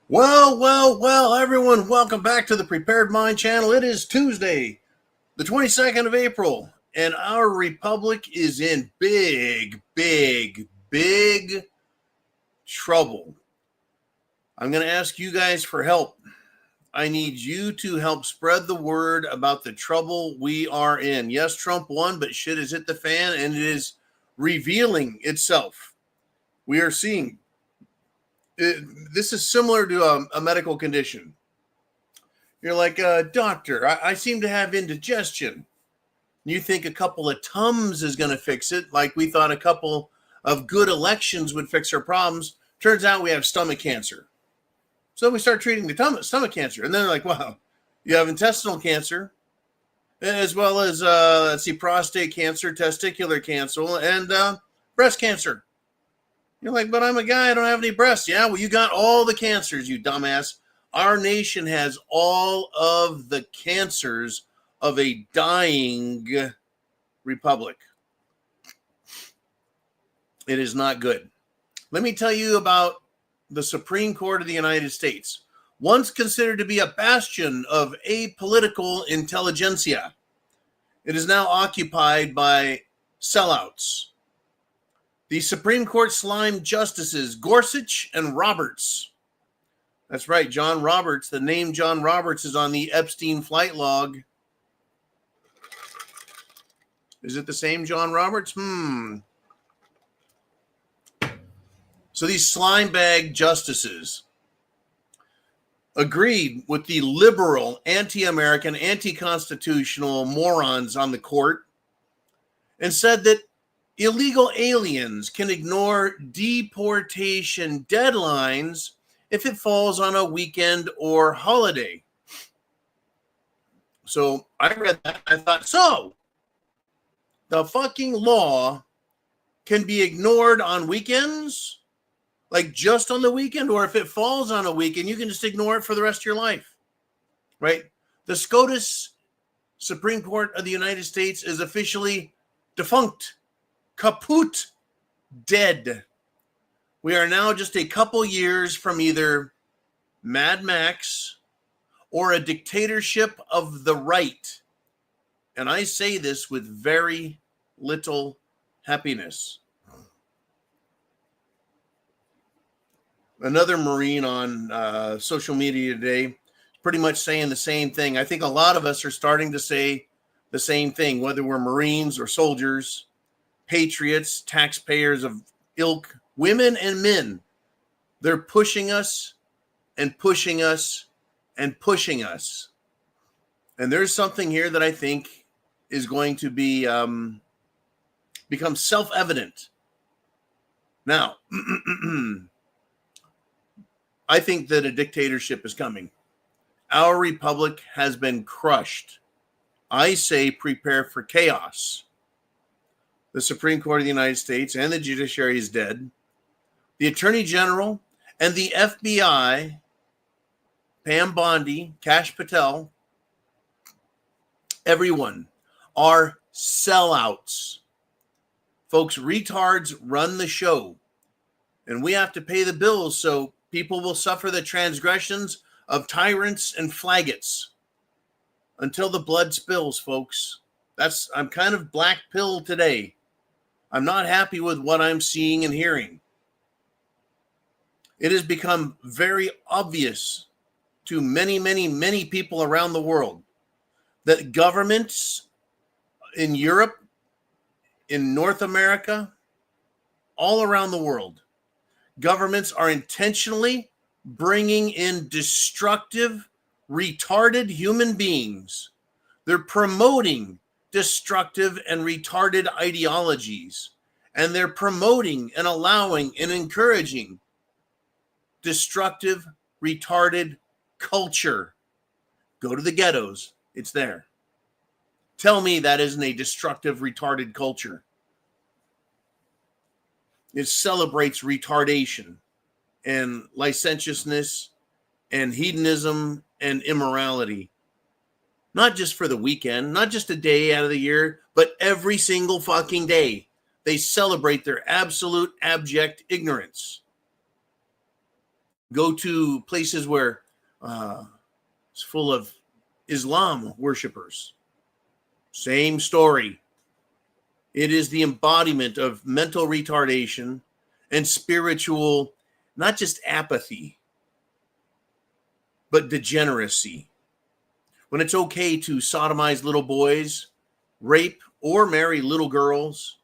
Well, everyone, welcome back to the Prepared Mind channel. It is Tuesday, the 22nd of April, and our republic is in big trouble. I'm going to ask you guys for help. I need you to help spread the word about the trouble we are in. Yes, Trump won, but shit has hit the fan, and it is revealing itself. We are seeing this is similar to a medical condition. You're like, doctor, I seem to have indigestion. You think a couple of Tums is going to fix it, like we thought a couple of good elections would fix our problems. Turns out we have stomach cancer. So we start treating the stomach cancer. And then they're like, wow, you have intestinal cancer, as well as, prostate cancer, testicular cancer, and breast cancer. You're like, but I'm a guy, I don't have any breasts. Yeah, well, you got all the cancers, you dumbass. Our nation has all of the cancers of a dying republic. It is not good. Let me tell you about the Supreme Court of the United States, once considered to be a bastion of apolitical intelligentsia. It is now occupied by sellouts. The Supreme Court slimed justices Gorsuch and Roberts. That's right, John Roberts. The name John Roberts is on the Epstein flight log. Is it the same John Roberts? So these slime bag justices agreed with the liberal, anti-American, anti-constitutional morons on the court and said that illegal aliens can ignore deportation deadlines if it falls on a weekend or holiday. So I read that. I thought, so the fucking law can be ignored on weekends? Like just on the weekend? Or if it falls on a weekend, you can just ignore it for the rest of your life, right? The SCOTUS Supreme Court of the United States is officially defunct, kaput, dead. We are now just a couple years from either Mad Max or a dictatorship of the right. And I say this with very little happiness. Another Marine on social media today pretty much saying the same thing. I think a lot of us are starting to say the same thing, whether we're Marines or soldiers, patriots, taxpayers of ilk, women and men. They're pushing us and pushing us and pushing us. And there's something here that I think is going to be become self-evident. Now, I think that a dictatorship is coming. Our republic has been crushed. I say prepare for chaos. The Supreme Court of the United States and the judiciary is dead. The Attorney General and the FBI, Pam Bondi, Kash Patel, everyone are sellouts. Folks, retards run the show, and we have to pay the bills, so people will suffer the transgressions of tyrants and flaggots until the blood spills, folks. I'm kind of black pill today. I'm not happy with what I'm seeing and hearing. It has become very obvious to many people around the world that governments in Europe, in North America, all around the world, governments are intentionally bringing in destructive, retarded human beings. They're promoting destructive and retarded ideologies, and they're promoting and allowing and encouraging destructive, retarded culture. Go to the ghettos. It's there. Tell me that isn't a destructive, retarded culture. It celebrates retardation and licentiousness and hedonism and immorality. Not just for the weekend, not just a day out of the year, but every single fucking day. They celebrate their absolute abject ignorance. Go to places where it's full of Islam worshipers. Same story. It is the embodiment of mental retardation and spiritual, not just apathy, but degeneracy. When it's okay to sodomize little boys, rape or marry little girls,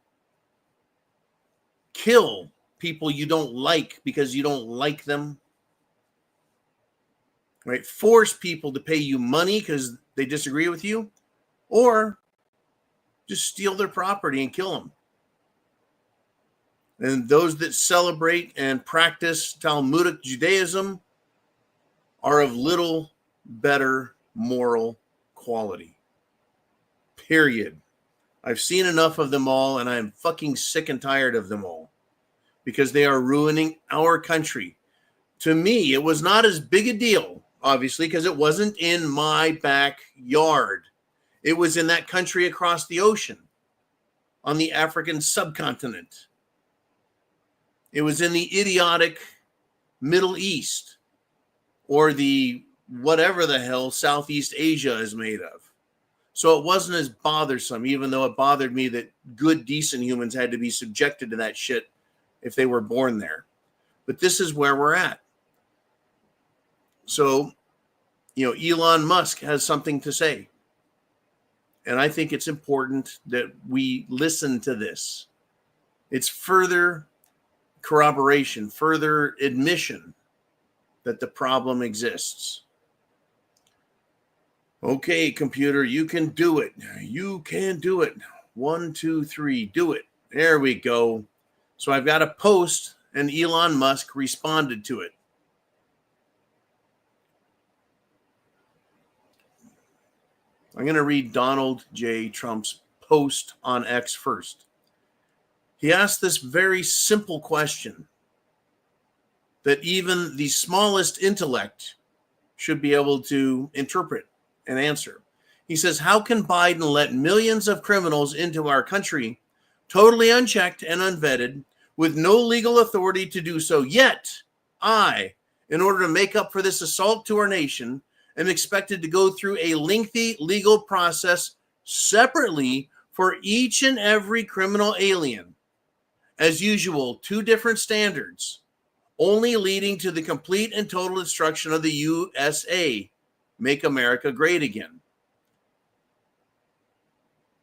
kill people you don't like because you don't like them, right? Force people to pay you money because they disagree with you, or just steal their property and kill them. And those that celebrate and practice Talmudic Judaism are of little better moral quality. Period. I've seen enough of them all, and I'm fucking sick and tired of them all because they are ruining our country. To me, it was not as big a deal, obviously, because it wasn't in my backyard. It was in that country across the ocean on the African subcontinent. It was in the idiotic Middle East, or the whatever the hell Southeast Asia is made of. So it wasn't as bothersome, even though it bothered me that good, decent humans had to be subjected to that shit if they were born there. But this is where we're at. So, Elon Musk has something to say. And I think it's important that we listen to this. It's further corroboration, further admission that the problem exists. Okay, computer, you can do it. You can do it. 1, 2, 3, do it. There we go. So I've got a post, and Elon Musk responded to it. I'm going to read Donald J. Trump's post on X first. He asked this very simple question that even the smallest intellect should be able to interpret and answer. He says, how can Biden let millions of criminals into our country, totally unchecked and unvetted, with no legal authority to do so? Yet, in order to make up for this assault to our nation, am expected to go through a lengthy legal process separately for each and every criminal alien. As usual, 2 different standards, only leading to the complete and total destruction of the USA. Make America great again.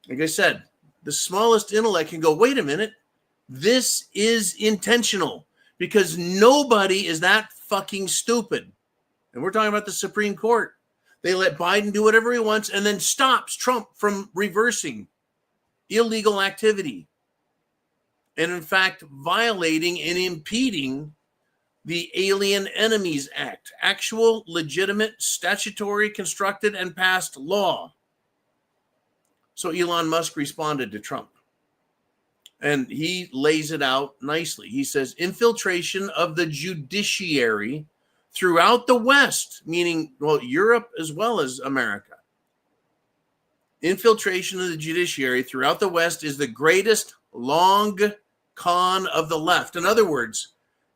Like I said, the smallest intellect can go, wait a minute, this is intentional, because nobody is that fucking stupid. And we're talking about the Supreme Court. They let Biden do whatever he wants and then stops Trump from reversing illegal activity. And in fact, violating and impeding the Alien Enemies Act, actual, legitimate, statutory, constructed, and passed law. So Elon Musk responded to Trump. And he lays it out nicely. He says, infiltration of the judiciary throughout the West, meaning, Europe as well as America. Infiltration of the judiciary throughout the West is the greatest long con of the left. In other words,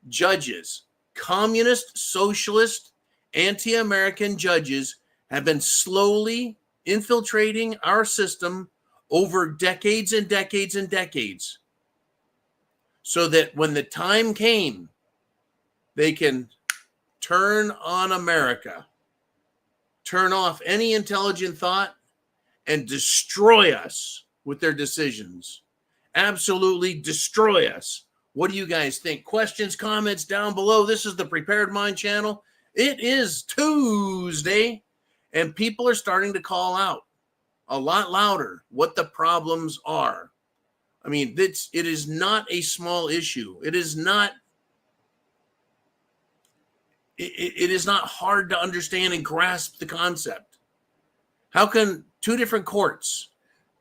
judges, communist, socialist, anti-American judges have been slowly infiltrating our system over decades and decades and decades, so that when the time came, they can turn on America, turn off any intelligent thought, and destroy us with their decisions. Absolutely destroy us. What do you guys think? Questions, comments down below. This is the Prepared Mind channel. It is Tuesday, and people are starting to call out a lot louder what the problems are. I mean, it is not a small issue. It is not hard to understand and grasp the concept. How can 2 different courts,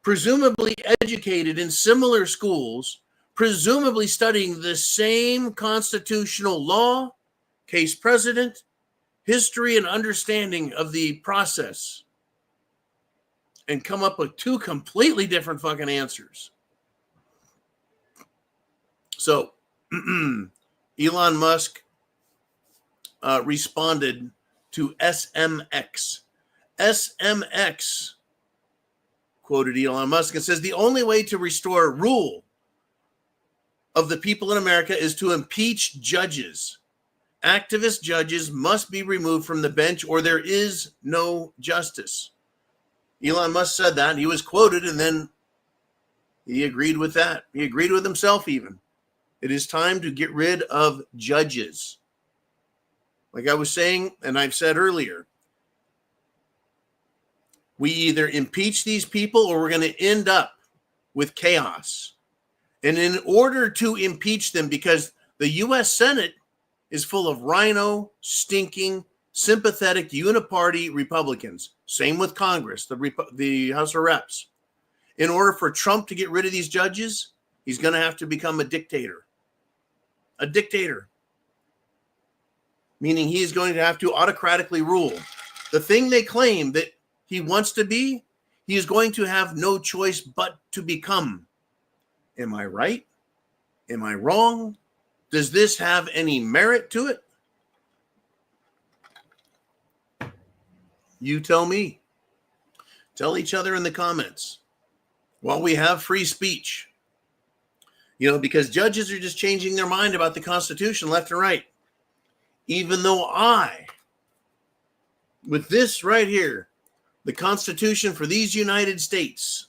presumably educated in similar schools, presumably studying the same constitutional law, case precedent, history, and understanding of the process, and come up with 2 completely different fucking answers? So, Elon Musk responded to SMX. SMX quoted Elon Musk and says the only way to restore rule of the people in America is to impeach judges. Activist judges must be removed from the bench or there is no justice. Elon Musk said that. He was quoted and then he agreed with that. He agreed with himself even. It is time to get rid of judges. Like I was saying, and I've said earlier, we either impeach these people or we're going to end up with chaos. And in order to impeach them, because the U.S. Senate is full of rhino, stinking, sympathetic, uniparty Republicans. Same with Congress, the House of Reps. In order for Trump to get rid of these judges, he's going to have to become a dictator. A dictator. Meaning he is going to have to autocratically rule. The thing they claim that he wants to be, he is going to have no choice but to become. Am I right? Am I wrong? Does this have any merit to it? You tell me. Tell each other in the comments. While we have free speech, because judges are just changing their mind about the Constitution left and right. Even though with this right here, the Constitution for these United States,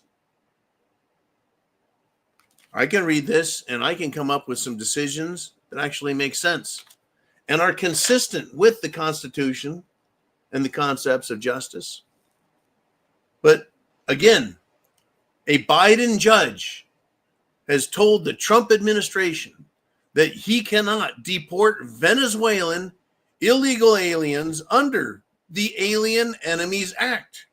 I can read this and I can come up with some decisions that actually make sense and are consistent with the Constitution and the concepts of justice. But again, a Biden judge has told the Trump administration that he cannot deport Venezuelan illegal aliens under the Alien Enemies Act.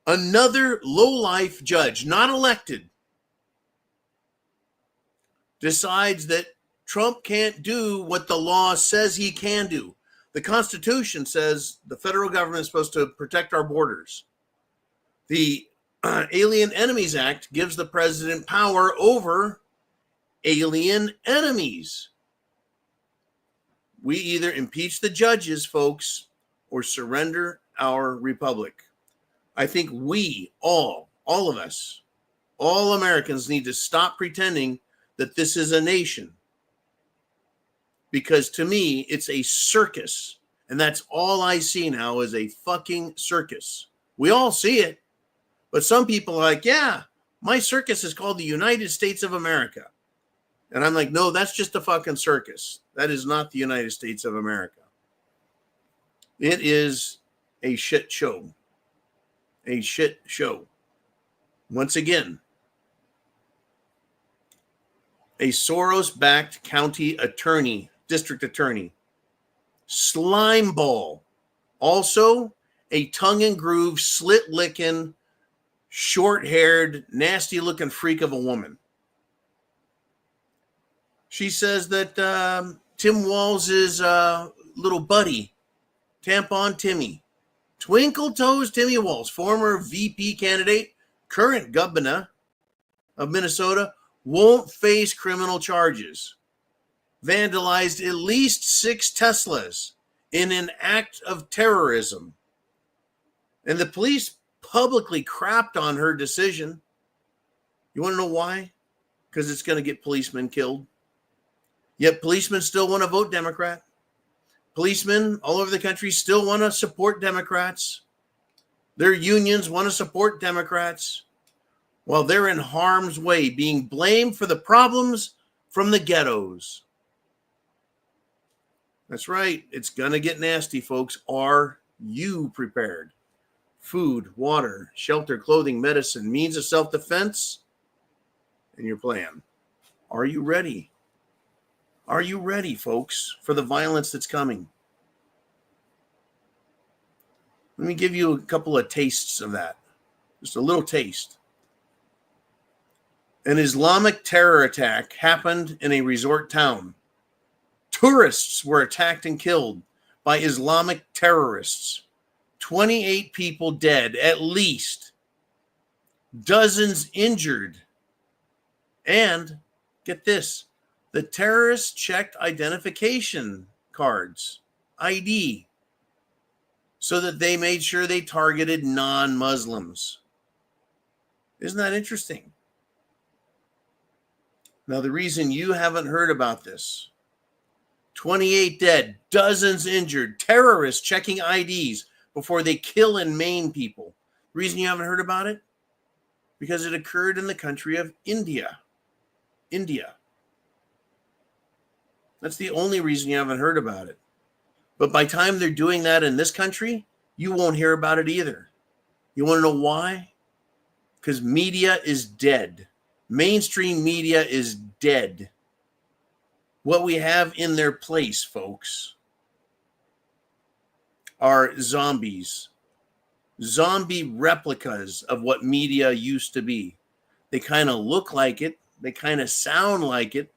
Another lowlife judge, not elected, decides that Trump can't do what the law says he can do. The Constitution says the federal government is supposed to protect our borders. The Alien Enemies Act gives the president power over alien enemies. We either impeach the judges, folks, or surrender our republic. I think we all of us, all Americans need to stop pretending that this is a nation. Because to me, it's a circus. And that's all I see now is a fucking circus. We all see it. But some people are like, yeah, my circus is called the United States of America. And I'm like, no, that's just a fucking circus. That is not the United States of America. It is a shit show. A shit show. Once again, a Soros-backed county attorney, district attorney, slime ball, also a tongue-and-groove, slit-licking, short-haired, nasty-looking freak of a woman. She says that Tim Walz' little buddy, Tampon Timmy, Twinkle Toes Timmy Walz, former VP candidate, current governor of Minnesota, won't face criminal charges. Vandalized at least 6 Teslas in an act of terrorism. And the police publicly crapped on her decision. You want to know why? Because it's going to get policemen killed. Yet policemen still want to vote Democrat. Policemen all over the country still want to support Democrats. Their unions want to support Democrats while they're in harm's way, being blamed for the problems from the ghettos. That's right. It's going to get nasty, folks. Are you prepared? Food, water, shelter, clothing, medicine, means of self-defense, and your plan. Are you ready? Are you ready, folks, for the violence that's coming? Let me give you a couple of tastes of that. Just a little taste. An Islamic terror attack happened in a resort town. Tourists were attacked and killed by Islamic terrorists. 28 people dead, at least. Dozens injured. And, get this, the terrorists checked identification cards, ID, so that they made sure they targeted non-Muslims. Isn't that interesting? Now, the reason you haven't heard about this, 28 dead, dozens injured, terrorists checking IDs before they kill and maim people. The reason you haven't heard about it? Because it occurred in the country of India. India. That's the only reason you haven't heard about it. But by the time they're doing that in this country, you won't hear about it either. You want to know why? Because media is dead. Mainstream media is dead. What we have in their place, folks, are zombies. Zombie replicas of what media used to be. They kind of look like it. They kind of sound like it.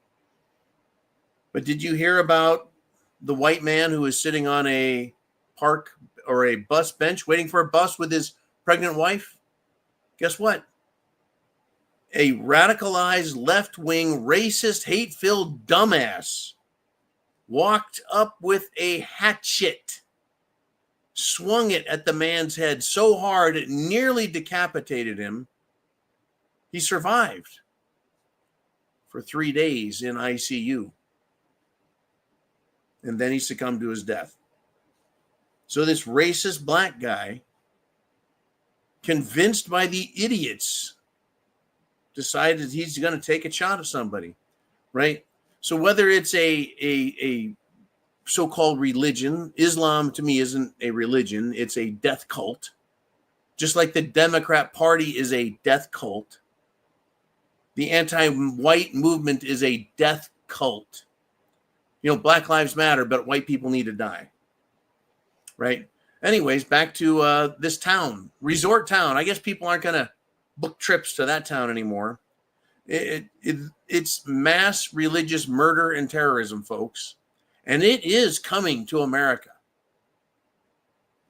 But did you hear about the white man who was sitting on a park or a bus bench waiting for a bus with his pregnant wife? Guess what? A radicalized left-wing, racist, hate-filled dumbass walked up with a hatchet, swung it at the man's head so hard it nearly decapitated him. He survived for 3 days in ICU. And then he succumbed to his death. So this racist black guy, convinced by the idiots, decided he's going to take a shot at somebody, right? So whether it's a so-called religion, Islam to me isn't a religion, it's a death cult. Just like the Democrat Party is a death cult. The anti-white movement is a death cult. You know, Black Lives Matter, but white people need to die, right? Anyways, back to this town, resort town. I guess people aren't going to book trips to that town anymore. It's mass religious murder and terrorism, folks. And it is coming to America.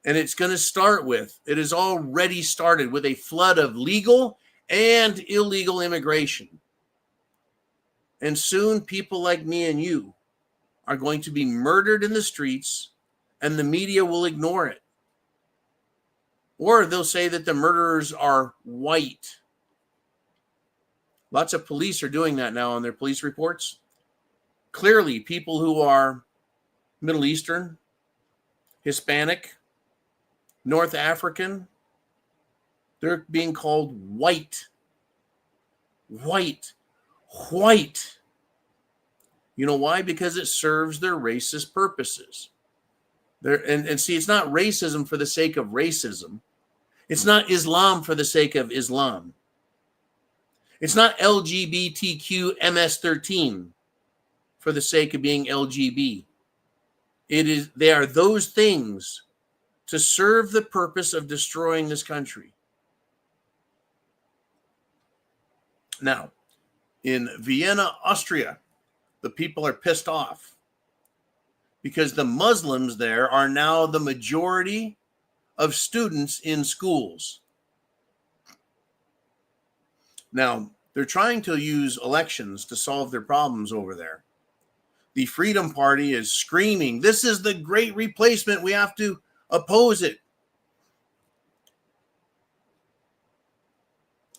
And it's going to start with, it has already started with a flood of legal and illegal immigration. And soon people like me and you are going to be murdered in the streets, and the media will ignore it. Or they'll say that the murderers are white. Lots of police are doing that now on their police reports. Clearly, people who are Middle Eastern, Hispanic, North African, they're being called white. White. White. You know why? Because it serves their racist purposes. And see, it's not racism for the sake of racism. It's not Islam for the sake of Islam. It's not LGBTQ MS-13 for the sake of being LGB. They are those things to serve the purpose of destroying this country. Now, in Vienna, Austria, the people are pissed off because the Muslims there are now the majority of students in schools. Now, they're trying to use elections to solve their problems over there. The Freedom Party is screaming, this is the great replacement. We have to oppose it.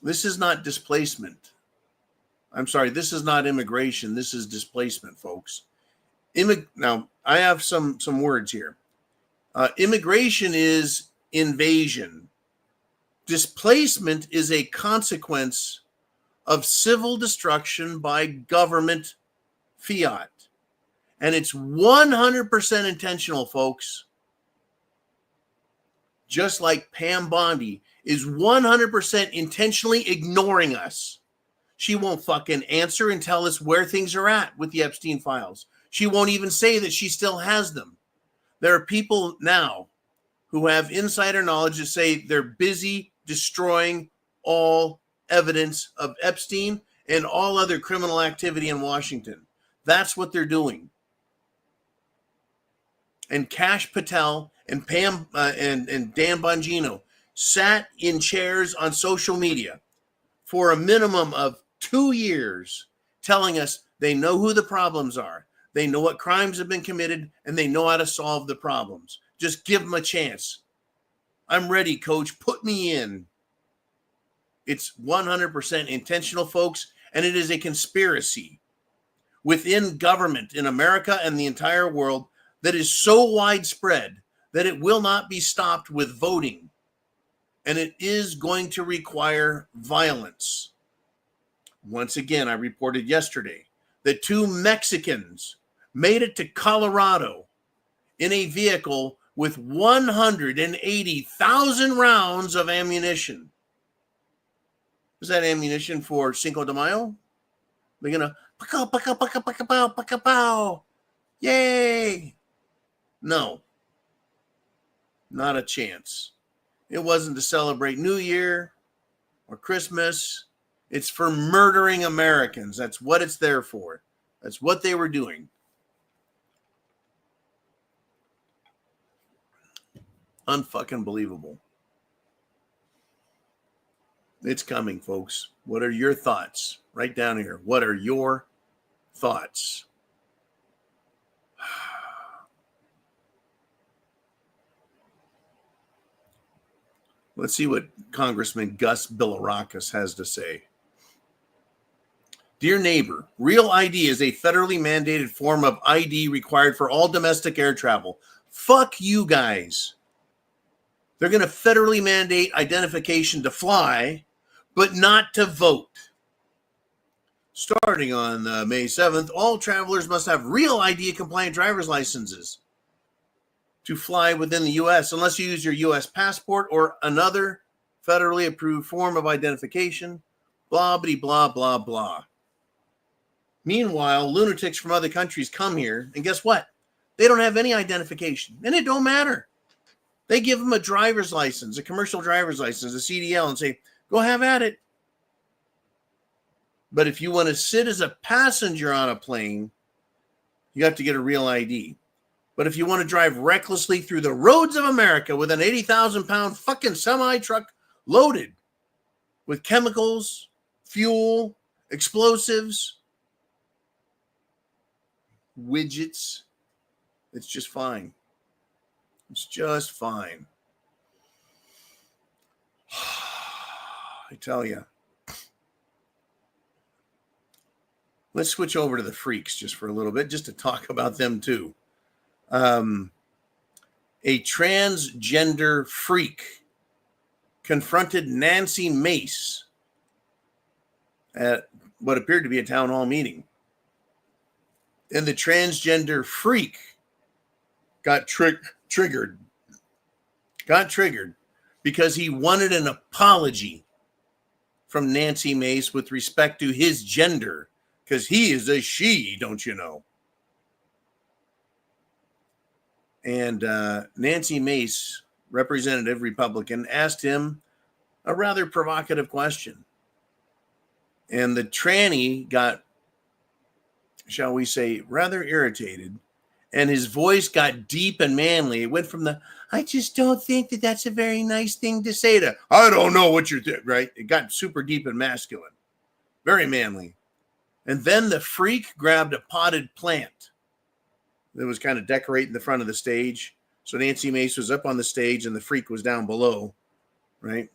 This is not displacement. I'm sorry, this is not immigration. This is displacement, folks. Now, I have some words here. Immigration is invasion. Displacement is a consequence of civil destruction by government fiat. And it's 100% intentional, folks. Just like Pam Bondi is 100% intentionally ignoring us. She won't fucking answer and tell us where things are at with the Epstein files. She won't even say that she still has them. There are people now who have insider knowledge that say they're busy destroying all evidence of Epstein and all other criminal activity in Washington. That's what they're doing. And Kash Patel and Pam and Dan Bongino sat in chairs on social media for a minimum of 2 years telling us they know who the problems are. They know what crimes have been committed, and they know how to solve the problems. Just give them a chance. I'm ready, coach. Put me in. It's 100% intentional, folks, and it is a conspiracy within government in America and the entire world that is so widespread that it will not be stopped with voting. And it is going to require violence. Once again, I reported yesterday that 2 Mexicans made it to Colorado in a vehicle with 180,000 rounds of ammunition. Is that ammunition for Cinco de Mayo? They're going to pow, pow, pow, pow, pow, pow, pow. Yay! No, not a chance. It wasn't to celebrate New Year or Christmas. It's for murdering Americans. That's what it's there for. That's what they were doing. Unfucking believable. It's coming, folks. What are your thoughts? Right down here. What are your thoughts? Let's see what Congressman Gus Bilirakis has to say. Dear neighbor, Real ID is a federally mandated form of ID required for all domestic air travel. Fuck you guys. They're going to federally mandate identification to fly, but not to vote. Starting on May 7th, all travelers must have Real ID compliant driver's licenses to fly within the U.S. unless you use your U.S. passport or another federally approved form of identification, blah, blah, blah, blah, blah. Meanwhile, lunatics from other countries come here, and guess what? They don't have any identification, and it don't matter. They give them a driver's license, a commercial driver's license, a CDL, and say, go have at it. But if you want to sit as a passenger on a plane, you have to get a Real ID. But if you want to drive recklessly through the roads of America with an 80,000-pound fucking semi-truck loaded with chemicals, fuel, explosives, widgets, it's just fine. It's just fine. I tell you. Let's switch over to the freaks just for a little bit, just to talk about them too. A transgender freak confronted Nancy Mace at what appeared to be a town hall meeting. And the transgender freak got triggered because he wanted an apology from Nancy Mace with respect to his gender, because he is a she, don't you know? And Nancy Mace, representative Republican, asked him a rather provocative question. And the tranny got, shall we say, rather irritated. And his voice got deep and manly. It went from the, I just don't think that that's a very nice thing to say, to, I don't know what you're doing, right? It got super deep and masculine. Very manly. And then the freak grabbed a potted plant that was kind of decorating the front of the stage. So Nancy Mace was up on the stage and the freak was down below, right?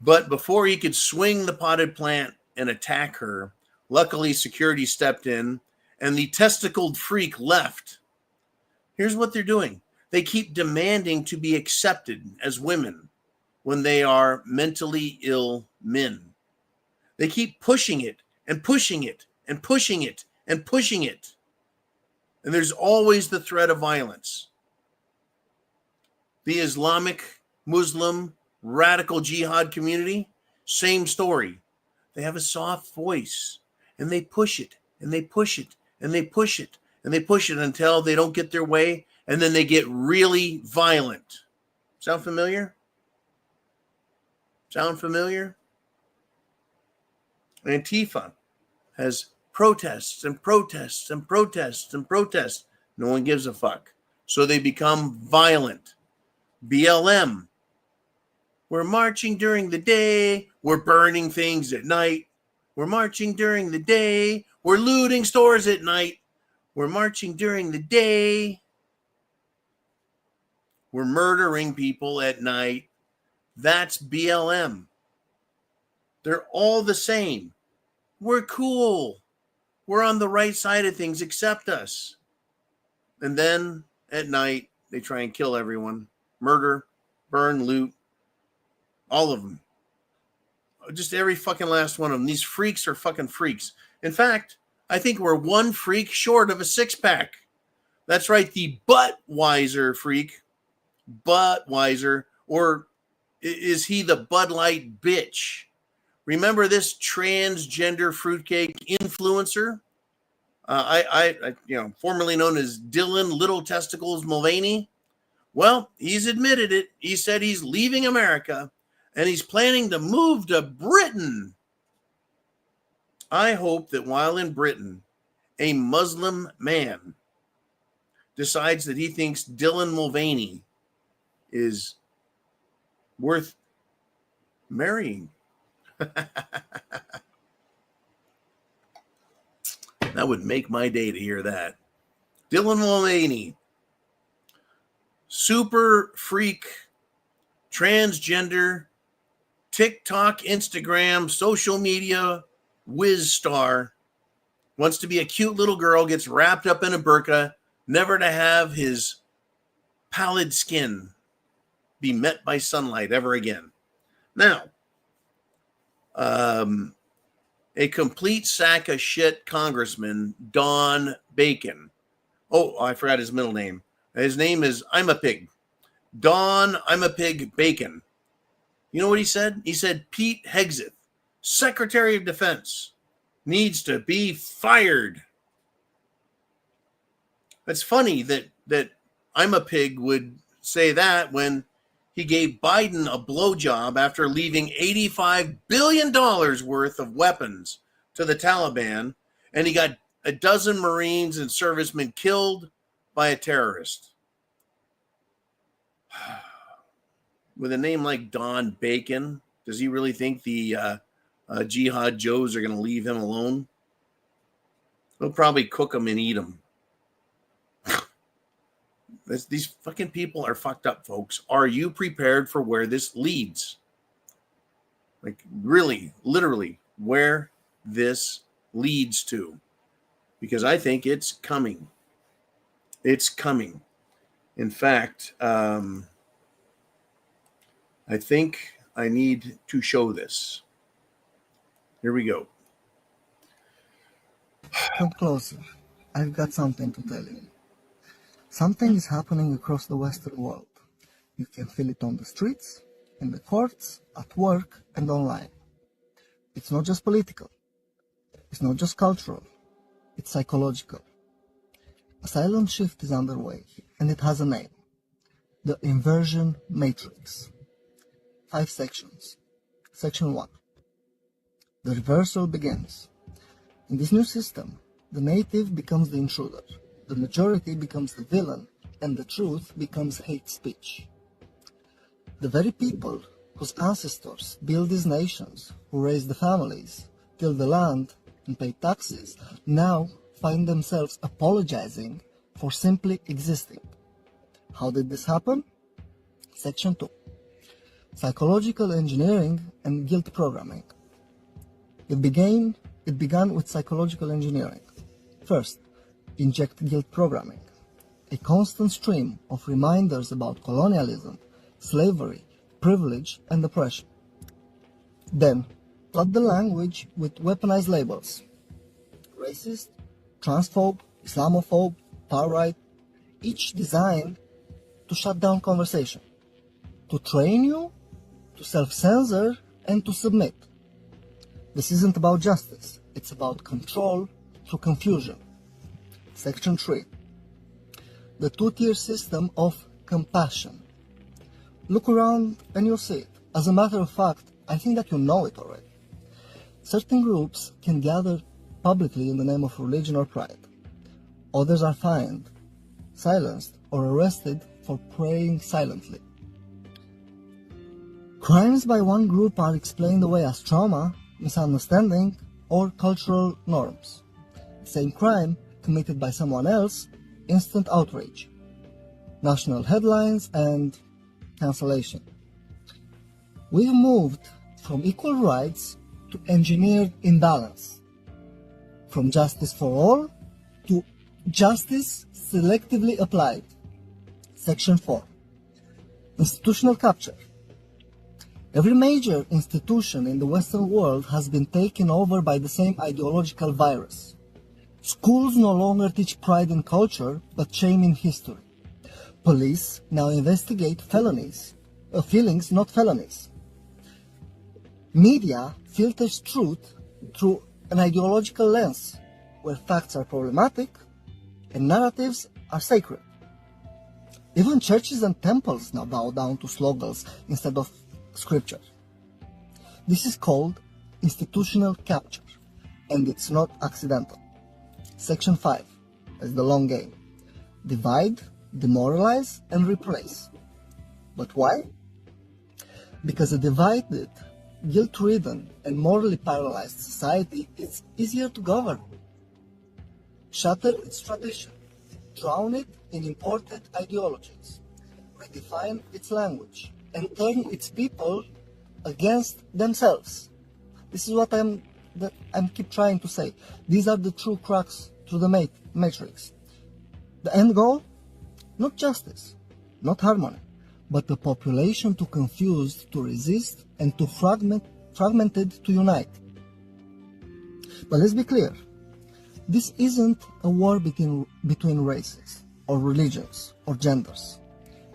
But before he could swing the potted plant and attack her, luckily security stepped in and the testicled freak left. Here's what they're doing. They keep demanding to be accepted as women when they are mentally ill men. They keep pushing it and pushing it and pushing it and pushing it. And there's always the threat of violence. The Islamic, Muslim, radical jihad community, same story. They have a soft voice and they push it and they push it and they push it and they push it until they don't get their way, and then they get really violent. Sound familiar? Sound familiar? Antifa has protests and protests and protests and protests. No one gives a fuck. So they become violent. BLM. We're marching during the day. We're burning things at night. We're marching during the day. We're looting stores at night. We're marching during the day. We're murdering people at night. That's BLM. They're all the same. We're cool. We're on the right side of things. Accept us. And then at night, they try and kill everyone. Murder, burn, loot. All of them. Just every fucking last one of them. These freaks are fucking freaks. In fact, I think we're one freak short of a six-pack. That's right, the Budweiser freak. Budweiser. Or is he the Bud Light bitch? Remember this transgender fruitcake influencer? Formerly known as Dylan Little Testicles Mulvaney. Well, he's admitted it. He said he's leaving America and he's planning to move to Britain. I hope that while in Britain, a Muslim man decides that he thinks Dylan Mulvaney is worth marrying. That would make my day to hear that. Dylan Mulvaney, super freak, transgender, TikTok, Instagram, social media whiz star, wants to be a cute little girl, gets wrapped up in a burqa, never to have his pallid skin be met by sunlight ever again. Now, a complete sack of shit congressman, Don Bacon. Oh, I forgot his middle name. His name is I'm a Pig. Don I'm a Pig Bacon. You know what he said? He said Pete Hegseth, Secretary of Defense, needs to be fired. It's funny that I'm a Pig would say that when he gave Biden a blowjob after leaving $85 billion worth of weapons to the Taliban, and he got a dozen Marines and servicemen killed by a terrorist. With a name like Don Bacon, does he really think the Jihad Joes are going to leave him alone? They'll probably cook him and eat him. These fucking people are fucked up, folks. Are you prepared for where this leads? Like, really, literally, where this leads to? Because I think it's coming. It's coming. In fact, I think I need to show this. Here we go. Come closer. I've got something to tell you. Something is happening across the Western world. You can feel it on the streets, in the courts, at work, and online. It's not just political. It's not just cultural. It's psychological. A silent shift is underway, and it has a name. The Inversion Matrix. 5 sections. Section 1. The reversal begins. In this new system, the native becomes the intruder. The majority becomes the villain, and the truth becomes hate speech. The very people whose ancestors built these nations, who raised the families, tilled the land, and paid taxes, now find themselves apologizing for simply existing. How did this happen? Section 2. Psychological engineering and guilt programming. It began with psychological engineering. First, inject guilt programming, a constant stream of reminders about colonialism, slavery, privilege, and oppression. Then, flood the language with weaponized labels. Racist, transphobe, Islamophobe, far-right, each designed to shut down conversation, to train you, to self-censor, and to submit. This isn't about justice, it's about control through confusion. Section 3. The 2-tier system of compassion. Look around and you'll see it. As a matter of fact, I think that you know it already. Certain groups can gather publicly in the name of religion or pride. Others are fined, silenced, or arrested for praying silently. Crimes by one group are explained away as trauma, misunderstanding, or cultural norms. Same crime committed by someone else, instant outrage, national headlines, and cancellation. We've moved from equal rights to engineered imbalance, from justice for all to justice selectively applied. Section 4. Institutional capture. Every major institution in the Western world has been taken over by the same ideological virus. Schools no longer teach pride in culture, but shame in history. Police now investigate felonies, feelings, not felonies. Media filters truth through an ideological lens, where facts are problematic and narratives are sacred. Even churches and temples now bow down to slogans instead of scripture. This is called institutional capture, and it's not accidental. Section 5 is the long game. Divide, demoralize, and replace. But why? Because a divided, guilt-ridden, and morally paralyzed society is easier to govern. Shatter its tradition, drown it in imported ideologies, redefine its language, and turn its people against themselves. This is what I'm keep trying to say. These are the true crux to the matrix. The end goal? Not justice, not harmony, but the population too confused to resist and too fragmented to unite. But let's be clear. This isn't a war between races or religions or genders.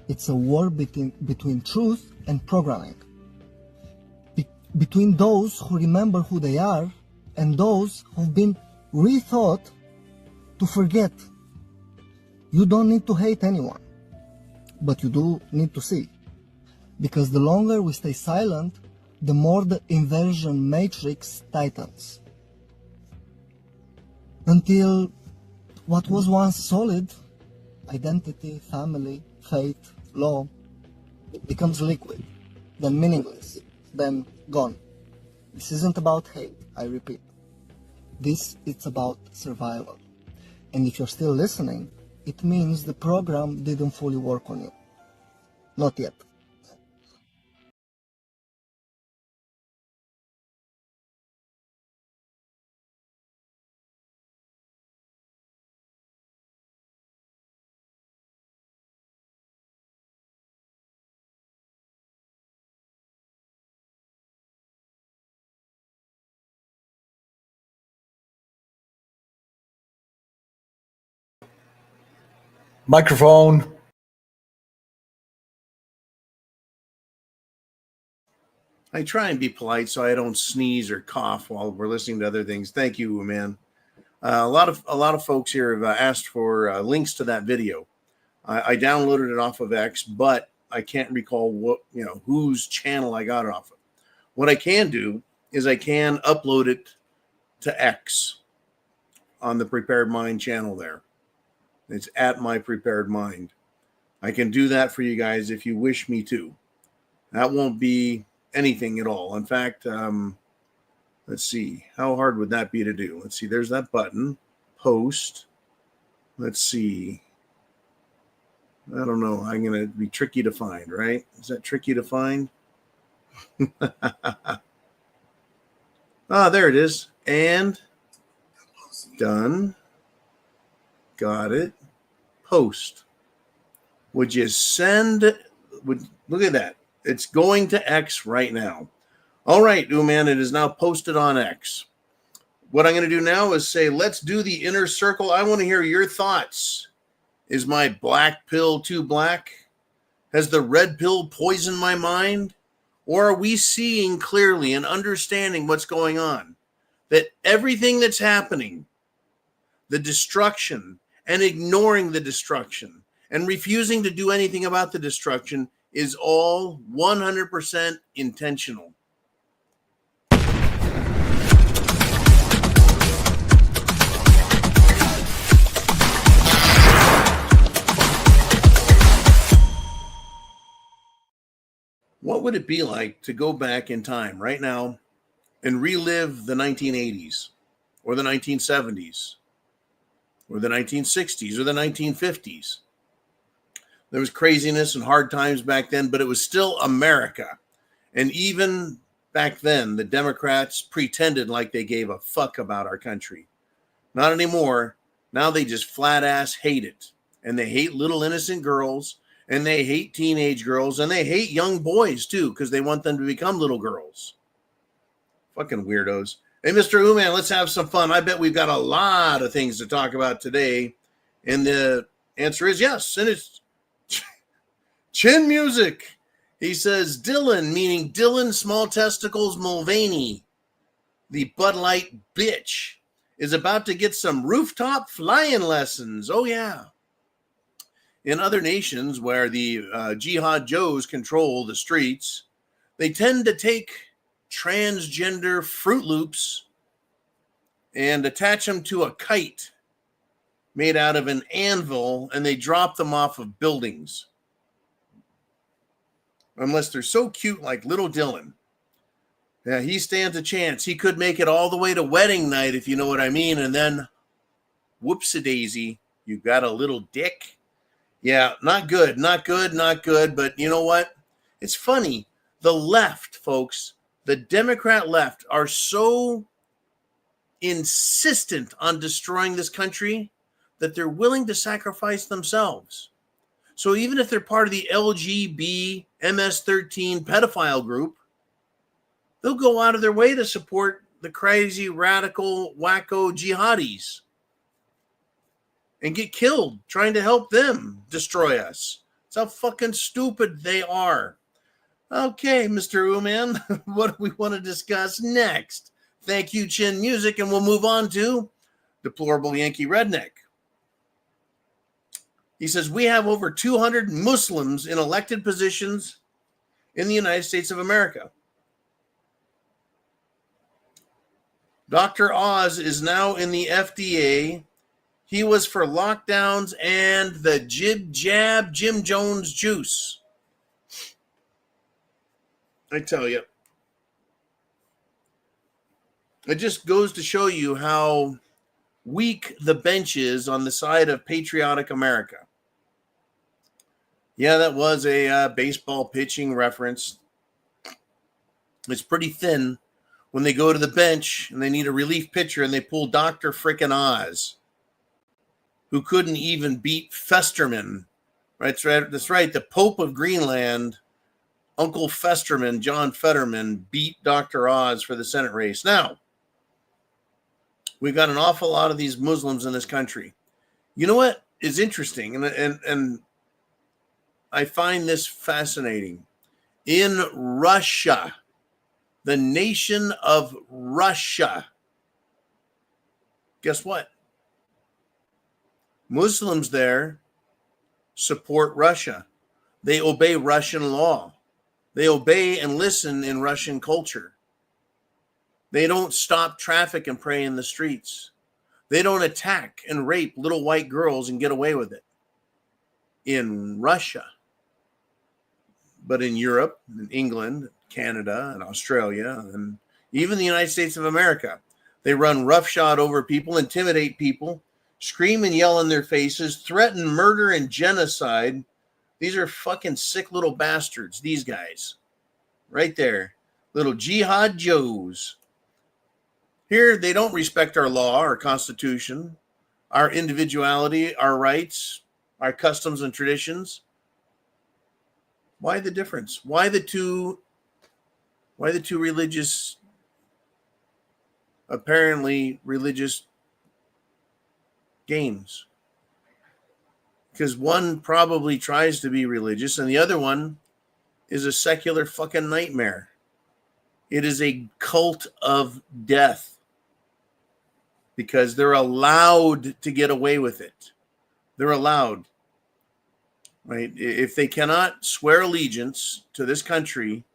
It's a war between truth and programming. Between those who remember who they are and those who've been rethought to forget. You don't need to hate anyone, but you do need to see. Because the longer we stay silent, the more the inversion matrix tightens. Until what was once solid, identity, family, faith, law, becomes liquid, then meaningless, then gone. This isn't about hate, I repeat. It's about survival. And if you're still listening, it means the program didn't fully work on you. Not yet. Microphone. I try and be polite so I don't sneeze or cough while we're listening to other things. Thank you, man. A lot of folks here have asked for links to that video. I downloaded it off of X, but I can't recall whose channel I got it off of. What I can do is I can upload it to X on the Prepared Mind channel there. It's at My Prepared Mind. I can do that for you guys if you wish me to. That won't be anything at all. In fact, let's see. How hard would that be to do? Let's see. There's that button. Post. Let's see. I don't know. I'm going to be tricky to find, right? Is that tricky to find? There it is. And done. Got it. Post. Would you look at that. It's going to X right now. All right, man, it is now posted on X. What I'm going to do now is say, let's do the inner circle. I want to hear your thoughts. Is my black pill too black? Has the red pill poisoned my mind? Or are we seeing clearly and understanding what's going on? That everything that's happening, the destruction, and ignoring the destruction, and refusing to do anything about the destruction is all 100% intentional. What would it be like to go back in time right now and relive the 1980s or the 1970s or the 1960s or the 1950s. There was craziness and hard times back then, but it was still America. And even back then, the Democrats pretended like they gave a fuck about our country. Not anymore. Now they just flat ass hate it. And they hate little innocent girls, and they hate teenage girls, and they hate young boys too, because they want them to become little girls. Fucking weirdos. Hey, Mr. Uman, let's have some fun. I bet we've got a lot of things to talk about today. And the answer is yes. And it's Chin Music. He says, Dylan, meaning Dylan Small Testicles Mulvaney, the Bud Light bitch, is about to get some rooftop flying lessons. Oh, yeah. In other nations where the Jihad Joes control the streets, they tend to take transgender Fruit Loops and attach them to a kite made out of an anvil, and they drop them off of buildings. Unless they're so cute like little Dylan. Yeah, he stands a chance. He could make it all the way to wedding night, if you know what I mean, and then whoopsie-daisy, you got a little dick. Yeah, not good, not good, not good. But you know what? It's funny. The left, folks, the Democrat left are so insistent on destroying this country that they're willing to sacrifice themselves. So even if they're part of the LGB MS-13 pedophile group, they'll go out of their way to support the crazy, radical, wacko jihadis and get killed trying to help them destroy us. That's how fucking stupid they are. Okay, Mr. Uman, what do we want to discuss next? Thank you, Chin Music, and we'll move on to Deplorable Yankee Redneck. He says, we have over 200 Muslims in elected positions in the United States of America. Dr. Oz is now in the FDA. He was for lockdowns and the jib jab Jim Jones juice. I tell you, it just goes to show you how weak the bench is on the side of patriotic America. Yeah, that was a baseball pitching reference. It's pretty thin when they go to the bench and they need a relief pitcher and they pull Dr. Frickin' Oz, who couldn't even beat Festerman. Right, that's right. The Pope of Greenland, Uncle Festerman, John Fetterman, beat Dr. Oz for the Senate race. Now, we've got an awful lot of these Muslims in this country. You know what is interesting, and I find this fascinating. In Russia, the nation of Russia, guess what? Muslims there support Russia. They obey Russian law. They obey and listen in Russian culture. They don't stop traffic and pray in the streets. They don't attack and rape little white girls and get away with it. In Russia. But in Europe, in England, Canada, and Australia, and even the United States of America, they run roughshod over people, intimidate people, scream and yell in their faces, threaten murder and genocide. These are fucking sick little bastards, these guys. Right there. Little Jihad Joes. Here, they don't respect our law, our constitution, our individuality, our rights, our customs and traditions. Why the difference? Why the two religious, apparently religious games? Because one probably tries to be religious and the other one is a secular fucking nightmare. It is a cult of death because they're allowed to get away with it. They're allowed. Right? If they cannot swear allegiance to this country,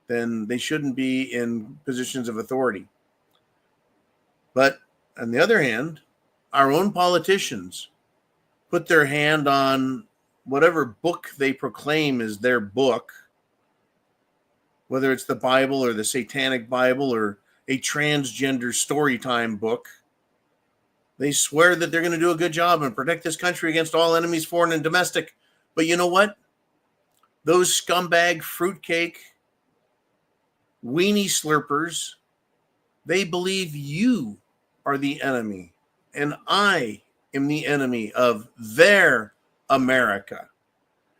then they shouldn't be in positions of authority. But on the other hand, our own politicians put their hand on whatever book they proclaim is their book, whether it's the Bible or the Satanic Bible or a transgender story time book. They swear that they're going to do a good job and protect this country against all enemies, foreign and domestic. But you know what? Those scumbag, fruitcake, weenie slurpers, they believe you are the enemy, and I am the enemy of their America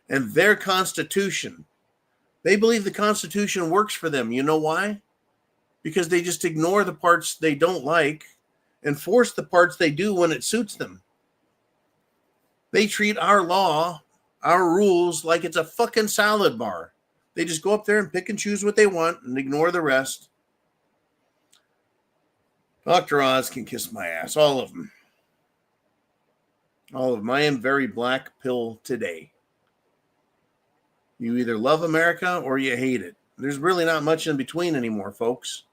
and their Constitution. They believe the Constitution works for them. You know why? Because they just ignore the parts they don't like and force the parts they do when it suits them. They treat our law, our rules, like it's a fucking salad bar. They just go up there and pick and choose what they want and ignore the rest. Dr. Oz can kiss my ass, all of them. All of them. I am very black pill today. You either love America or you hate it. There's really not much in between anymore, folks.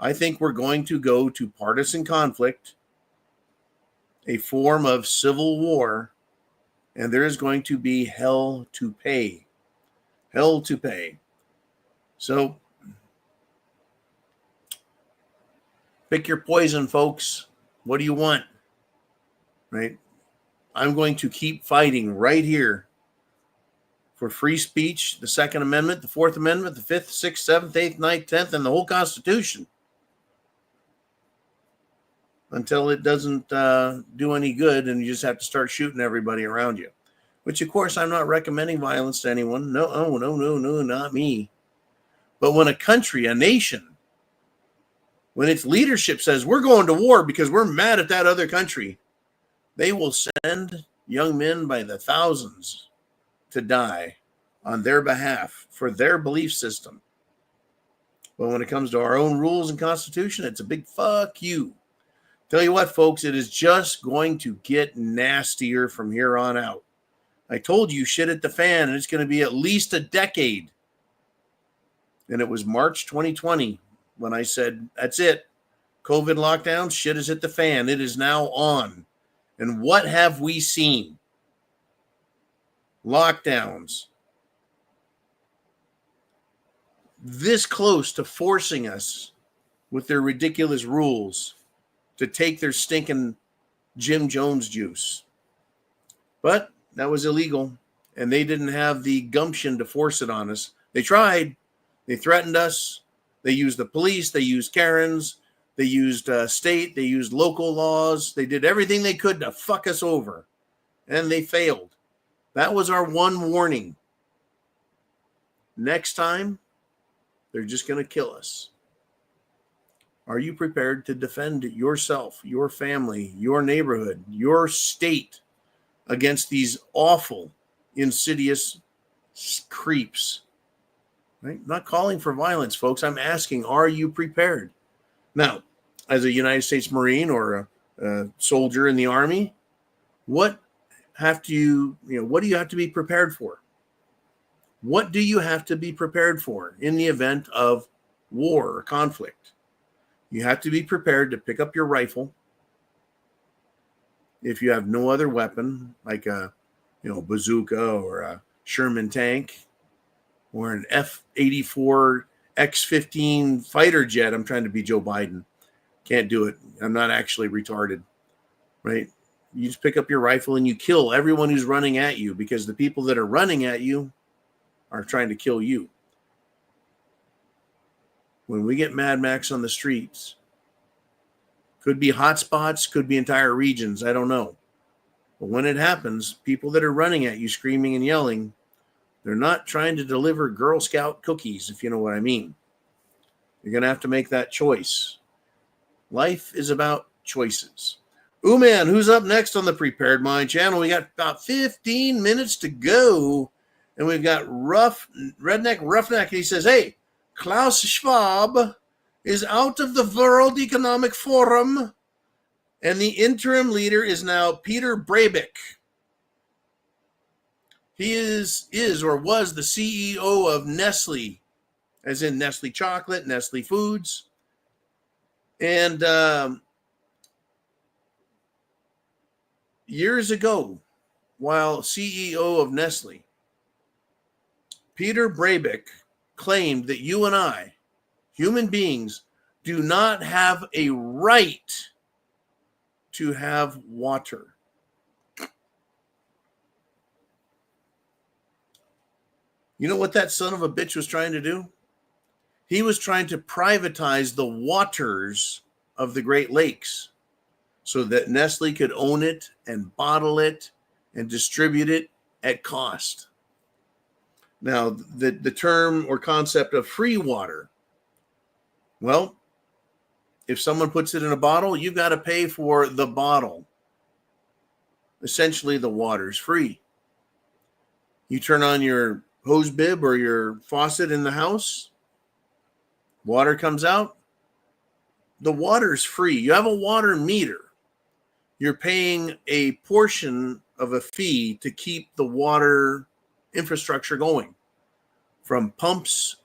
I think we're going to go to partisan conflict, a form of civil war, and there is going to be hell to pay. Hell to pay. So, pick your poison, folks. What do you want? Right? I'm going to keep fighting right here for free speech, the Second Amendment, the Fourth Amendment, the Fifth, Sixth, Seventh, Eighth, Ninth, Tenth, and the whole Constitution. Until it doesn't do any good and you just have to start shooting everybody around you. Which, of course, I'm not recommending violence to anyone. No, not me. But when a country, a nation, when its leadership says we're going to war because we're mad at that other country, they will send young men by the thousands to die on their behalf for their belief system. But when it comes to our own rules and Constitution, it's a big fuck you. Tell you what, folks, it is just going to get nastier from here on out. I told you shit at the fan, and it's going to be at least a decade. And it was March 2020 when I said, that's it. COVID lockdown, shit is hit the fan. It is now on. And what have we seen? Lockdowns. This close to forcing us with their ridiculous rules to take their stinking Jim Jones juice. But that was illegal, and they didn't have the gumption to force it on us. They tried. They threatened us. They used the police. They used Karens. They used state. They used local laws. They did everything they could to fuck us over, and they failed. That was our one warning. Next time, they're just going to kill us. Are you prepared to defend yourself, your family, your neighborhood, your state against these awful, insidious creeps? Right? I'm not calling for violence, folks. I'm asking, are you prepared? Now, as a United States Marine or a soldier in the Army, what do you have to be prepared for? What do you have to be prepared for in the event of war or conflict? You have to be prepared to pick up your rifle if you have no other weapon, like a bazooka or a Sherman tank or an F-84 X-15 fighter jet. I'm trying to be Joe Biden. Can't do it. I'm not actually retarded, right? You just pick up your rifle and you kill everyone who's running at you, because the people that are running at you are trying to kill you. When we get Mad Max on the streets, could be hot spots, could be entire regions, I don't know. But when it happens, people that are running at you screaming and yelling, they're not trying to deliver Girl Scout cookies, if you know what I mean. You're going to have to make that choice. Life is about choices. Man, who's up next on the Prepared Mind channel? We got about 15 minutes to go, and we've got Redneck Roughneck. He says, hey, Klaus Schwab is out of the World Economic Forum, and the interim leader is now Peter Breivik. He is or was the CEO of Nestle, as in Nestle Chocolate, Nestle Foods. And years ago, while CEO of Nestle, Peter Breivik claimed that you and I, human beings, do not have a right to have water. You know what that son of a bitch was trying to do? He was trying to privatize the waters of the Great Lakes so that Nestle could own it and bottle it and distribute it at cost. Now, the term or concept of free water, well, if someone puts it in a bottle, you've got to pay for the bottle. Essentially, the water's free. You turn on your hose bib or your faucet in the house, water comes out, the water's free. You have a water meter. You're paying a portion of a fee to keep the water infrastructure going, from pumps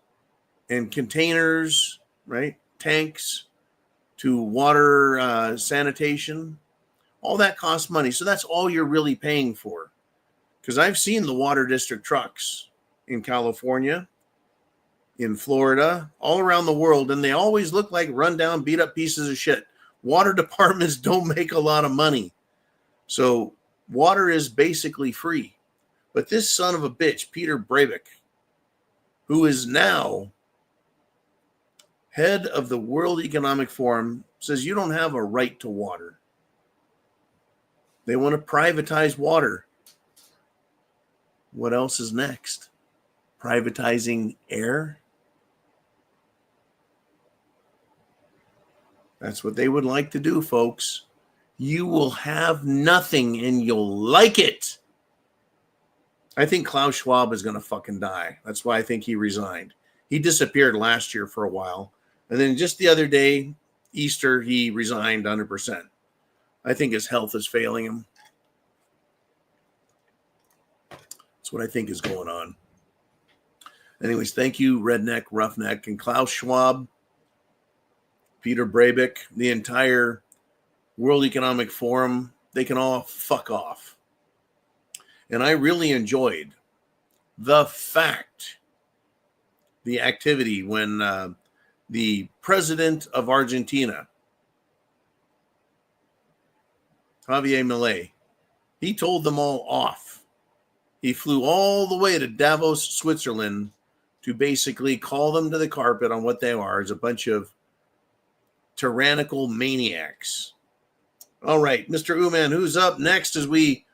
and containers, right? Tanks to water sanitation. All that costs money. So that's all you're really paying for. Because I've seen the water district trucks in California, in Florida, all around the world, and they always look like rundown, beat up pieces of shit. Water departments don't make a lot of money. So water is basically free. But this son of a bitch, Peter Breivik, who is now head of the World Economic Forum, says you don't have a right to water. They want to privatize water. What else is next? Privatizing air? That's what they would like to do, folks. You will have nothing and you'll like it. I think Klaus Schwab is going to fucking die. That's why I think he resigned. He disappeared last year for a while. And then just the other day, Easter, he resigned 100%. I think his health is failing him. That's what I think is going on. Anyways, thank you, Redneck, Roughneck, and Klaus Schwab, Peter Breivik, the entire World Economic Forum. They can all fuck off. And I really enjoyed the activity when the president of Argentina, Javier Milei, he told them all off. He flew all the way to Davos, Switzerland, to basically call them to the carpet on what they are, as a bunch of tyrannical maniacs. All right, Mr. Uman, who's up next as we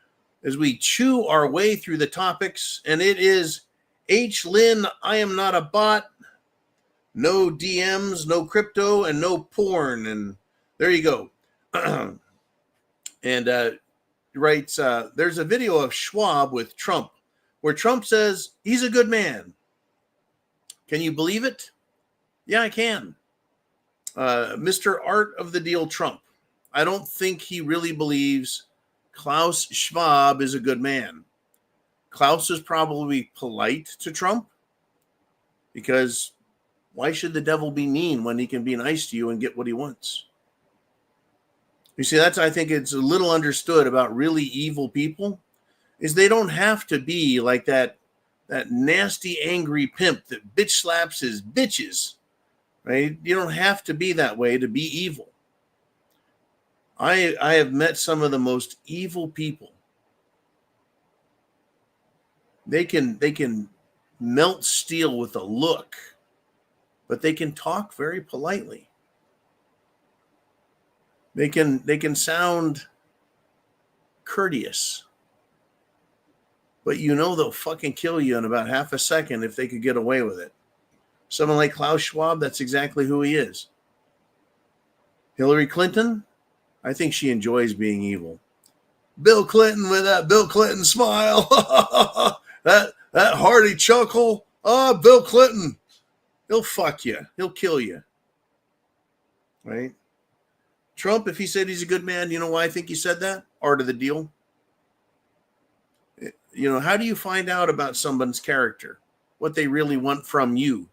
chew our way through the topics? And it is H. Lynn, I am not a bot. No DMs, no crypto, and no porn. And there you go. And writes, there's a video of Schwab with Trump where Trump says he's a good man. Can you believe it? Yeah, I can. Mr. Art of the Deal Trump. I don't think he really believes Klaus Schwab is a good man. Klaus is probably polite to Trump because why should the devil be mean when he can be nice to you and get what he wants? You see, I think it's a little understood about really evil people is they don't have to be like that nasty, angry pimp that bitch slaps his bitches, right? You don't have to be that way to be evil. I have met some of the most evil people. They can melt steel with a look, but they can talk very politely. They can sound courteous, but they'll fucking kill you in about half a second if they could get away with it. Someone like Klaus Schwab, that's exactly who he is. Hillary Clinton, I think she enjoys being evil. Bill Clinton with that Bill Clinton smile, that hearty chuckle. Bill Clinton, he'll fuck you. He'll kill you. Right? Trump, if he said he's a good man, you know why I think he said that? Art of the deal. How do you find out about someone's character? What they really want from you?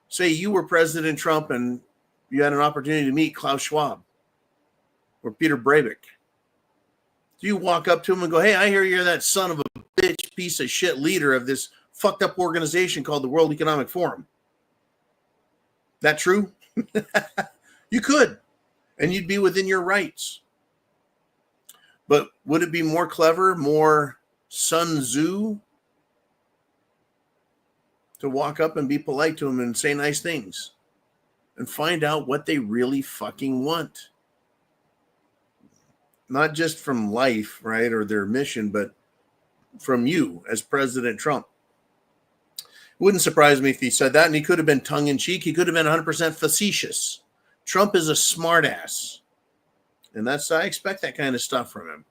Say you were President Trump and you had an opportunity to meet Klaus Schwab or Peter Breivik. Do you walk up to him and go, hey, I hear you're that son of a bitch, piece of shit leader of this fucked up organization called the World Economic Forum? That true? You could, and you'd be within your rights. But would it be more clever, more Sun Tzu, to walk up and be polite to them and say nice things and find out what they really fucking want? Not just from life, right, or their mission, but from you as President Trump. Wouldn't surprise me if he said that, and he could have been tongue-in-cheek. He could have been 100% facetious. Trump is a smartass, and I expect that kind of stuff from him.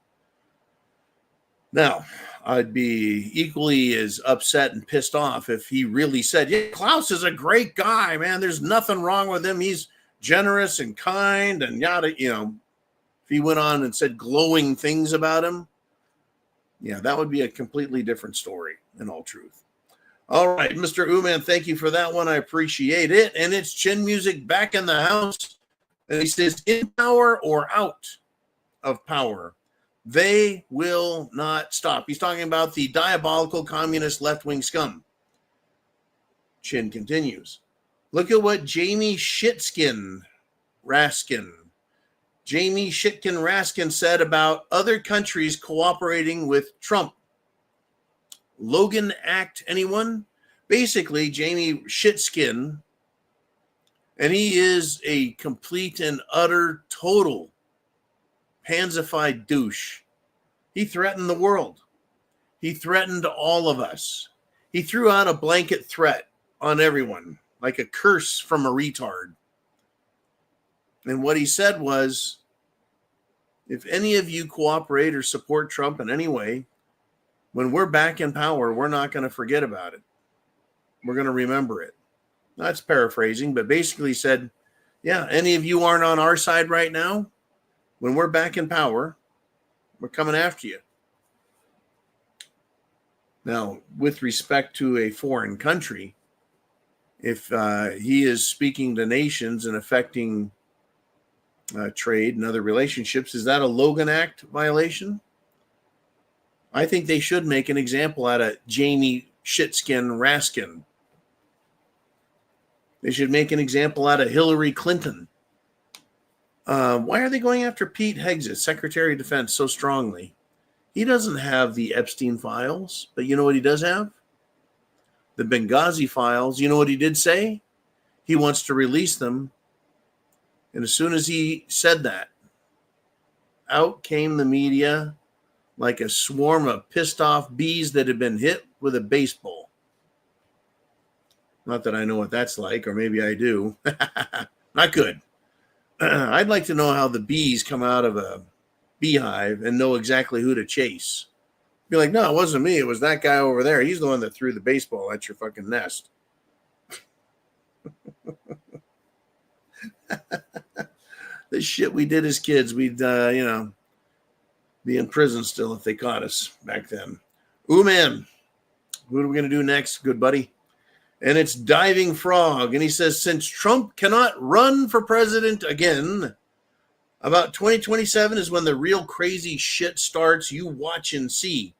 Now, I'd be equally as upset and pissed off if he really said, yeah, Klaus is a great guy, man. There's nothing wrong with him. He's generous and kind and yada, if he went on and said glowing things about him, yeah, that would be a completely different story in all truth. All right, Mr. Uman, thank you for that one. I appreciate it. And it's Chin Music back in the house. And he says, in power or out of power, they will not stop. He's talking about the diabolical communist left-wing scum. Chin continues. Look at what Jamie Shitkin Raskin said about other countries cooperating with Trump. Logan Act, anyone? Basically, Jamie Shitskin, and he is a complete and utter total pansified douche. He threatened the world. He threatened all of us. He threw out a blanket threat on everyone, like a curse from a retard. And what he said was, if any of you cooperate or support Trump in any way, when we're back in power, we're not going to forget about it. We're going to remember it. That's paraphrasing, but basically said, yeah, any of you aren't on our side right now, when we're back in power, we're coming after you. Now, with respect to a foreign country, if he is speaking to nations and affecting trade and other relationships, is that a Logan Act violation? I think they should make an example out of Jamie Shitskin Raskin. They should make an example out of Hillary Clinton. Why are they going after Pete Hegseth, Secretary of Defense, so strongly? He doesn't have the Epstein files, but you know what he does have? The Benghazi files. You know what he did say? He wants to release them. And as soon as he said that, out came the media like a swarm of pissed off bees that had been hit with a baseball. Not that I know what that's like, or maybe I do. Not good. I'd like to know how the bees come out of a beehive and know exactly who to chase. Be like, no, it wasn't me. It was that guy over there. He's the one that threw the baseball at your fucking nest. The shit we did as kids, we'd, be in prison still if they caught us back then. Ooh, man. What are we going to do next, good buddy? And it's Diving Frog. And he says, since Trump cannot run for president again, about 2027 is when the real crazy shit starts. You watch and see.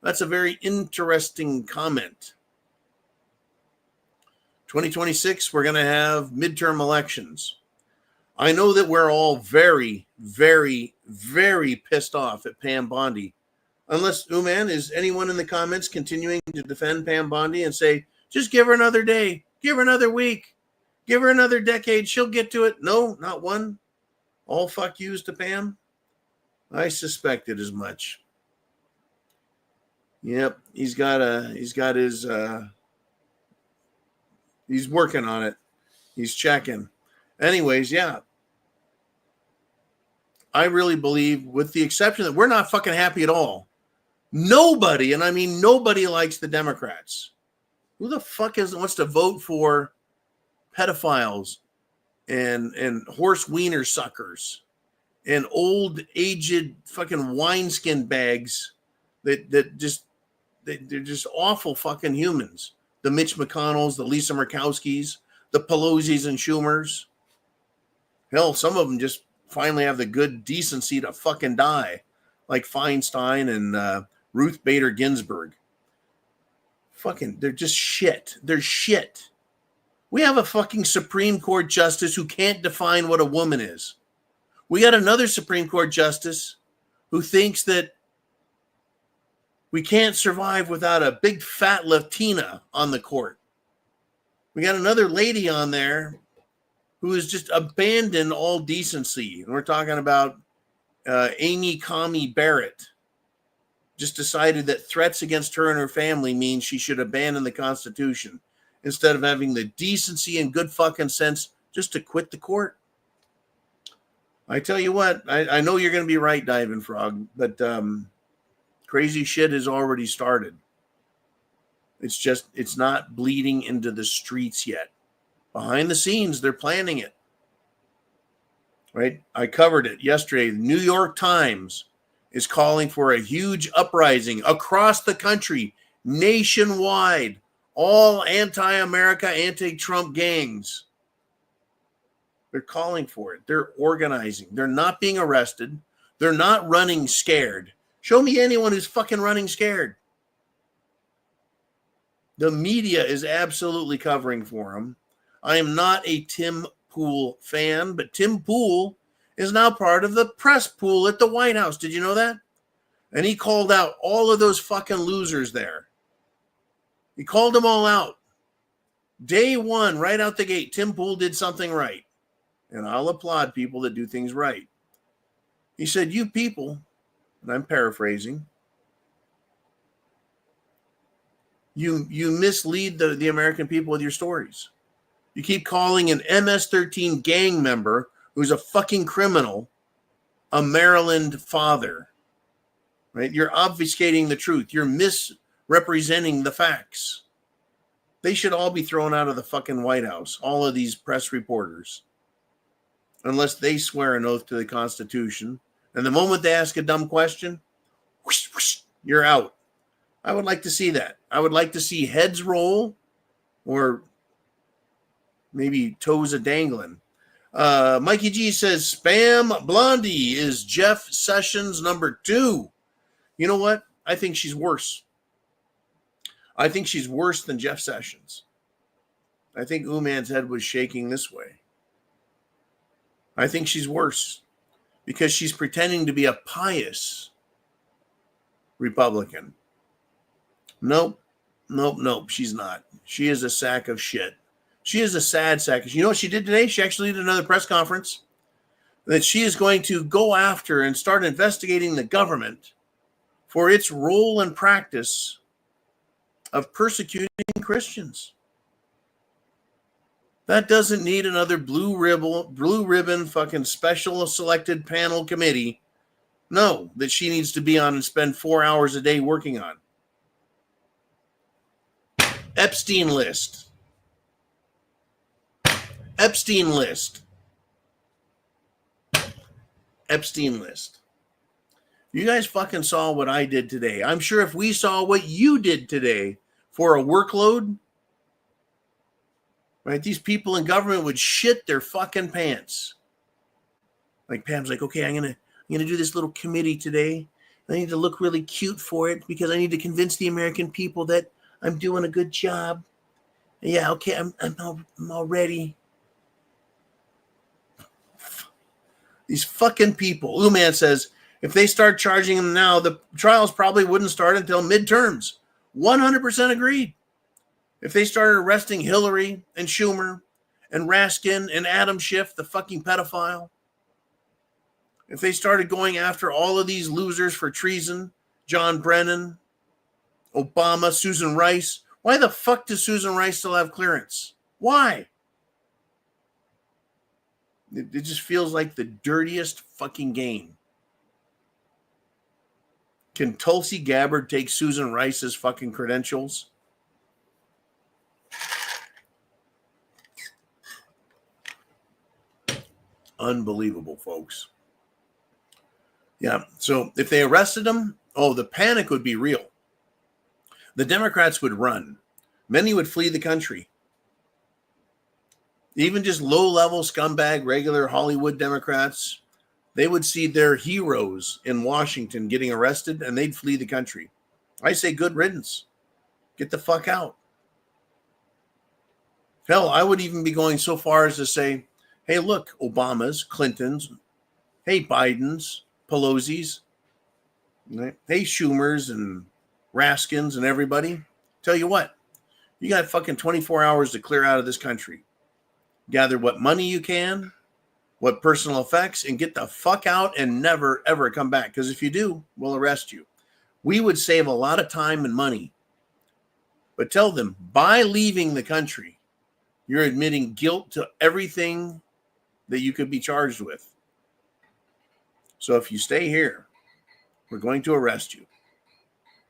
That's a very interesting comment. 2026, we're going to have midterm elections. I know that we're all very, very, very pissed off at Pam Bondi. Unless, Uman, is anyone in the comments continuing to defend Pam Bondi and say, just give her another day, give her another week, give her another decade, she'll get to it? No, not one. All fuck yous to Pam? I suspected as much. Yep, he's working on it. He's checking. Anyways, yeah. I really believe, with the exception that we're not fucking happy at all. Nobody, and I mean nobody, likes the Democrats. Who the fuck wants to vote for pedophiles and horse wiener suckers and old aged fucking wineskin bags they're just awful fucking humans. The Mitch McConnells, the Lisa Murkowskis, the Pelosi's and Schumers. Hell, some of them just finally have the good decency to fucking die, like Feinstein and Ruth Bader Ginsburg. Fucking, they're just shit. They're shit. We have a fucking Supreme Court justice who can't define what a woman is. We got another Supreme Court justice who thinks that we can't survive without a big fat Latina on the court. We got another lady on there who has just abandoned all decency. And we're talking about Amy Coney Barrett. Just decided that threats against her and her family means she should abandon the Constitution instead of having the decency and good fucking sense just to quit the court. I tell you what, I know you're going to be right, Diving Frog, but crazy shit has already started. It's not bleeding into the streets yet. Behind the scenes, they're planning it. Right? I covered it yesterday. The New York Times is calling for a huge uprising across the country, nationwide, all anti-America, anti-Trump gangs. They're calling for it. They're organizing. They're not being arrested. They're not running scared. Show me anyone who's fucking running scared. The media is absolutely covering for him. I am not a Tim Pool fan, but Tim Pool is now part of the press pool at the White House. Did you know that? And he called out all of those fucking losers there. He called them all out. Day one, right out the gate, Tim Pool did something right. And I'll applaud people that do things right. He said, you people, and I'm paraphrasing, you mislead the American people with your stories. You keep calling an MS-13 gang member who's a fucking criminal a Maryland father, right? You're obfuscating the truth. You're misrepresenting the facts. They should all be thrown out of the fucking White House, all of these press reporters, unless they swear an oath to the Constitution. And the moment they ask a dumb question, whoosh, whoosh, you're out. I would like to see that. I would like to see heads roll or maybe toes a-dangling. Mikey G says, Spam Blondie is Jeff Sessions number 2. You know what? I think she's worse. I think she's worse than Jeff Sessions. I think Uman's head was shaking this way. I think she's worse because she's pretending to be a pious Republican. Nope. She's not. She is a sack of shit. She is a sad sack. You know what she did today? She actually did another press conference that she is going to go after and start investigating the government for its role and practice of persecuting Christians. That doesn't need another blue ribbon fucking special selected panel committee. No, that she needs to be on and spend 4 hours a day working on. Epstein list. Epstein list. You guys fucking saw what I did today. I'm sure if we saw what you did today for a workload, right, these people in government would shit their fucking pants. Like Pam's like, okay, I'm gonna do this little committee today. I need to look really cute for it because I need to convince the American people that I'm doing a good job. Yeah, okay, I'm all ready. These fucking people. Uman says, if they start charging them now, the trials probably wouldn't start until midterms. 100% agreed. If they started arresting Hillary and Schumer and Raskin and Adam Schiff, the fucking pedophile, if they started going after all of these losers for treason, John Brennan, Obama, Susan Rice, why the fuck does Susan Rice still have clearance? Why? It just feels like the dirtiest fucking game. Can Tulsi Gabbard take Susan Rice's fucking credentials? Unbelievable, folks. Yeah, so if they arrested him, the panic would be real. The Democrats would run. Many would flee the country. Even just low-level scumbag, regular Hollywood Democrats, they would see their heroes in Washington getting arrested, and they'd flee the country. I say good riddance. Get the fuck out. Hell, I would even be going so far as to say, hey, look, Obama's, Clinton's, hey, Biden's, Pelosi's, Right? Hey, Schumers and Raskins and everybody. Tell you what, you got fucking 24 hours to clear out of this country. Gather what money you can, what personal effects, and get the fuck out and never, ever come back. Because if you do, we'll arrest you. We would save a lot of time and money. But tell them, by leaving the country, you're admitting guilt to everything that you could be charged with. So if you stay here, we're going to arrest you.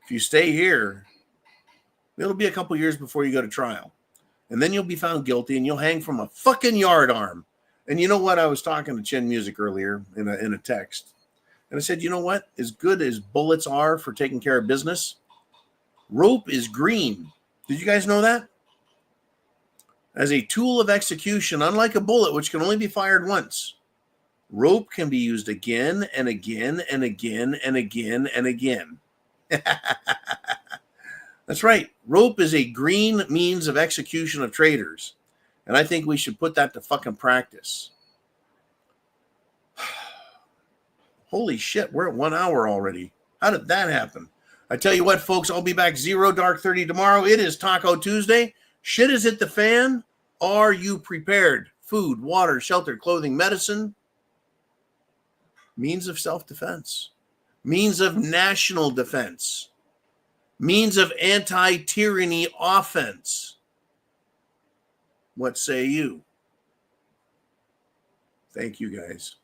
If you stay here, it'll be a couple years before you go to trial. And then you'll be found guilty and you'll hang from a fucking yard arm. And you know what? I was talking to Chin Music earlier in a text. And I said, you know what? As good as bullets are for taking care of business, rope is green. Did you guys know that? As a tool of execution, unlike a bullet, which can only be fired once, rope can be used again and again and again and again and again. That's right. Rope is a green means of execution of traitors. And I think we should put that to fucking practice. Holy shit, we're at 1 hour already. How did that happen? I tell you what, folks, I'll be back 0:30 tomorrow. It is Taco Tuesday. Shit is hit the fan. Are you prepared? Food, water, shelter, clothing, medicine. Means of self-defense. Means of national defense. Means of anti-tyranny offense. What say you? Thank you, guys.